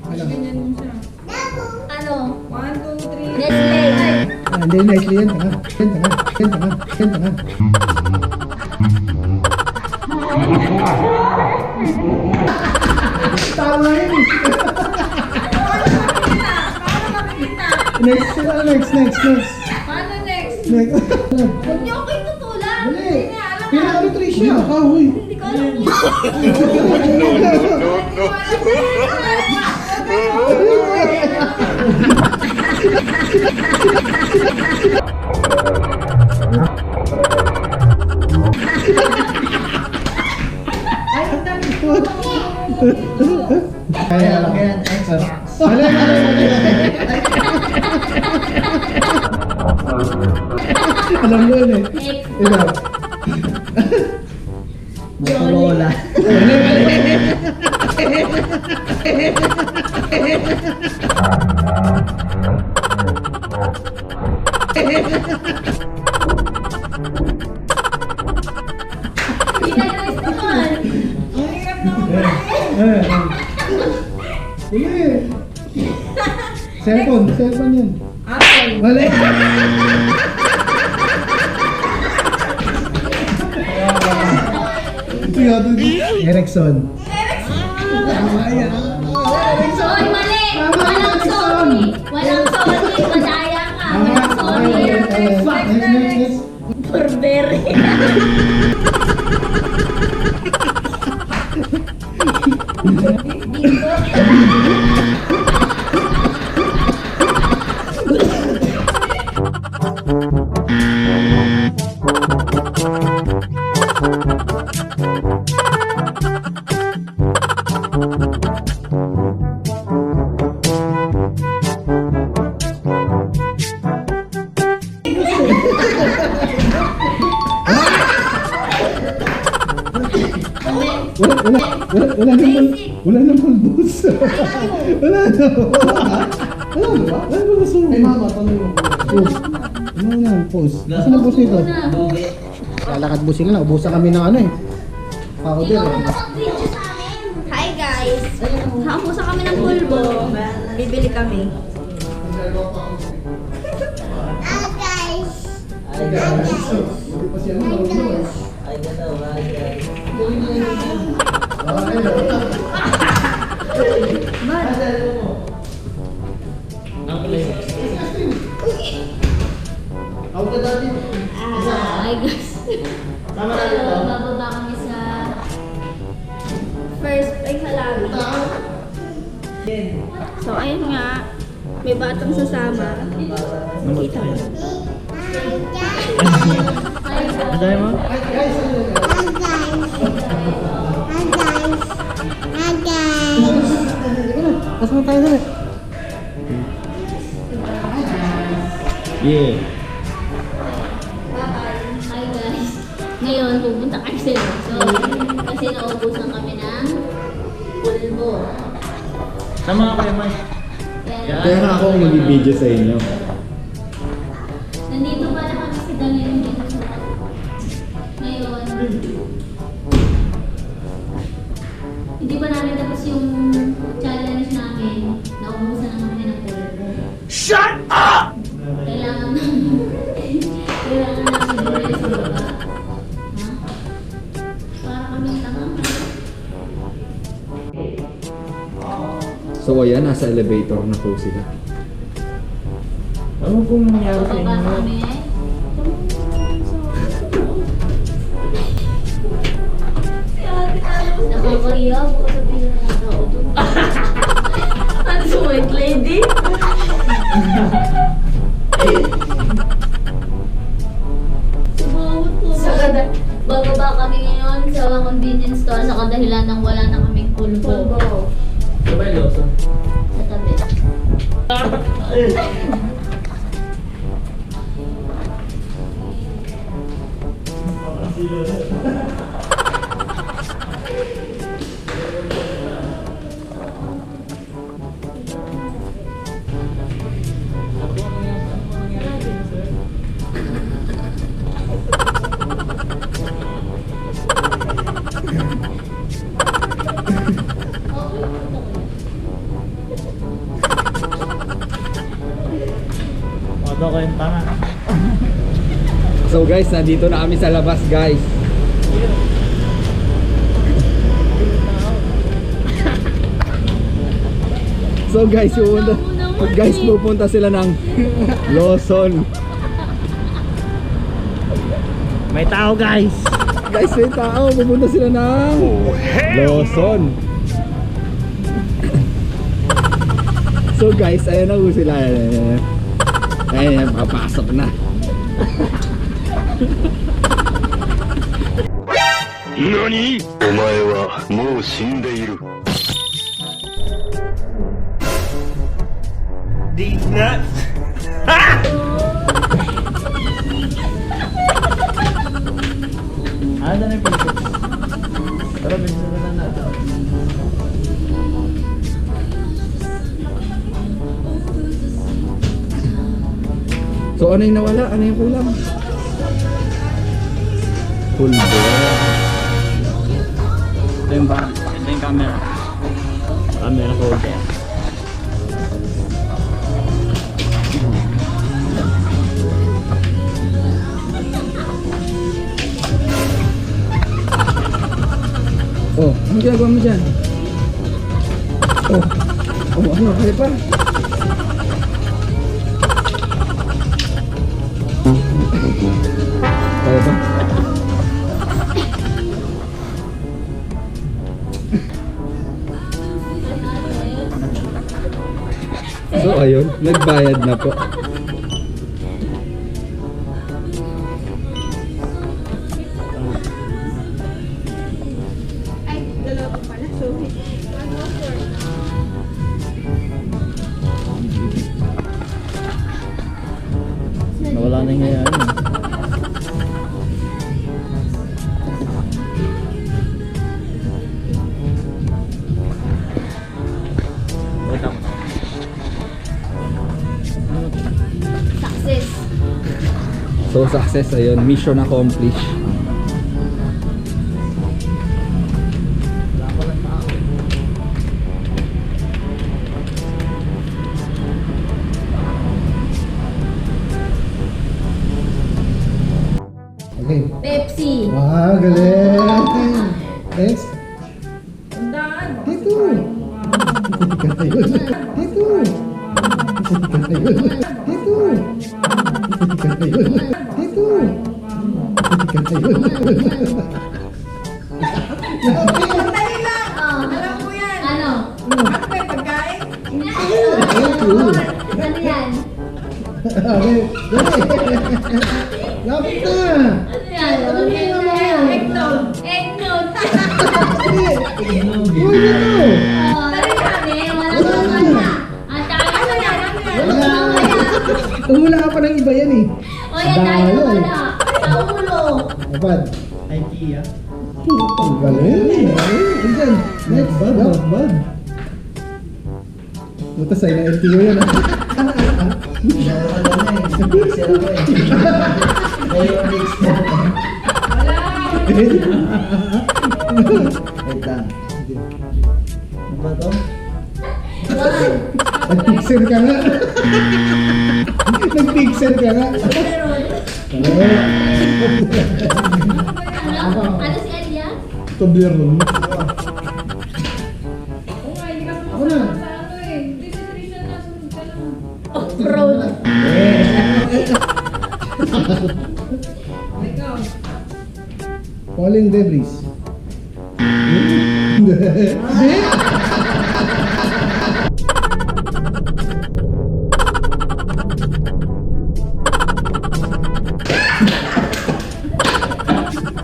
Ganyan mo siya. Ano? 1, 2, 3. Nestle. Hindi, Nestle yan. Tanga. Yan, tanga. Yan, tanga. Yan, tanga. Tama yun eh. Paano makikita? Next. Paano next? Paano next? Next. Huwag niyo ako itutulan. Dali. Hindi niya alam. Pinaka-Patricia. Kahoy. Hindi ko alam yun. Kaya lang yan. Alam mo yun eh. Ikaw. Jolly. Ginagalis naman. Ang hirap naman. Huli. Cellphone yan. Apple. Mali. Ito yun. Erickson. Tama yan. Oy, mali! Walang sorry! Walang sorry! Madaya ka! Walang sorry! Next. Burberry! Wala nang pulbos. Wala na. Wala na pulbos. Ay mama, tanong mo. Ano na ang post? Saan ang post nito? Lalakad busing lang. Ubusan kami ng ano eh. Powder eh. Mag-video sa amin! Hi guys! Hamusa kami ng pulbo. Bibili kami. Hindi pa siya marunong eh. Hi guys! Hello, bababa kami sa first ay sa lobby. So ayun nga, may batang sasama. Nakita mo. Madaya mo? Pasok tayo dali. Yeah. Hi guys! Ngayon, pupunta kami sa Luzon. Kasi naubusan kami ng pulbo. Sama ka kayo, Mike. Kaya nga ako mag-video sa inyo. nandito pala kami sa Dangin dito sa ngayon. Hindi pa namin tapos yung challenge namin. Naubusan na kami ng pulbo. Shut up! Kailangan namin i-release sa baba. Ha? Para kami tangang. So ayan, nasa elevator na po sila. Ano pong nangyari sa Baba inyo? kami. Nakakaya, baka sabihin ng mga tao doon. Ano sa white lady? Sumawat po. Bababa kami ngayon sa convenience store sa kadahilan ng wala na kaming pulbo. Sabay loso. Sa tabi. Toto ko yung tanga. So guys, nandito na kami sa labas guys. So guys, pupunta sila ng Lawson. May tao guys. Guys, may tao, pupunta sila ng Lawson. So guys, ayan na po sila. Ayan, papasok na. NANI?! お前はもう死んでいる。 These nuts. Ano na yung picture? Pero bilisan na lang natin. So ano yung nawala? Ano yung kulang? Full bore. Ito yung bag. Ito yung camera. Camera holder. Oh, ano ginagawa mo dyan? Oh, ano? Kaya pa? Kaya pa? So ayun, nagbayad na po. Nawala na yung ngayon. Wait up. Success. So success, ayun, mission accomplished. Okay. Pepsi. Ah, galing. Next. Tandaan. baka Dito. sakaling, Dito. Dito. Dito. Sandali lang. Oh. Alam ko yan. Ano? Ano ba yung pagkain? Ano yan? Okay. Lapit na. Ano yan? Ano yan? Eggnog. Eggnog. Uy, dito. Oh, dali namin. Walang mamaya. Ang tayo Ano na. yan? Ano yan? Walang mamaya. Umula ka pa ng iba yan eh. O yan tayo na wala. Sa ulo. Kapad. IKEA. Ang galing. Ayan. Next. Bad. Buta sa'yo na LTO yan ah. Nag-pixel ka nga. Nag-pixel ka nga. Meron. Ano si Elia? Toblerone. Oo nga, hindi ka sumasagot sa ano eh. Hindi si Trisha na sunod ka lang. Off-road. Ikaw. Falling debris.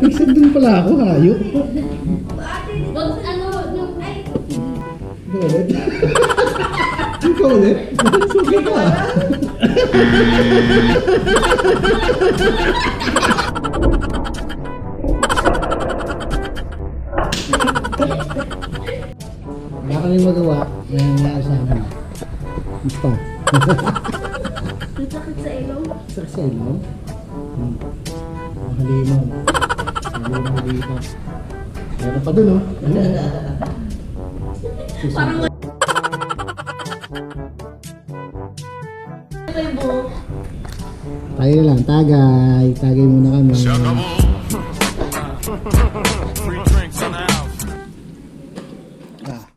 Pixel din pala ako, hayop. Wag ano, yung, ay, Ikaw ulit? Ikaw ulit? Suki ka. Wala kami magawa. Ngayon nga sa amin. Basta. sakit sa ilong. Sa ilong? Halimaw. Halimaw dito. Meron pa dun, oh. Parang may buhok. Tagay na lang, tagay muna kami. Free drinks in the house.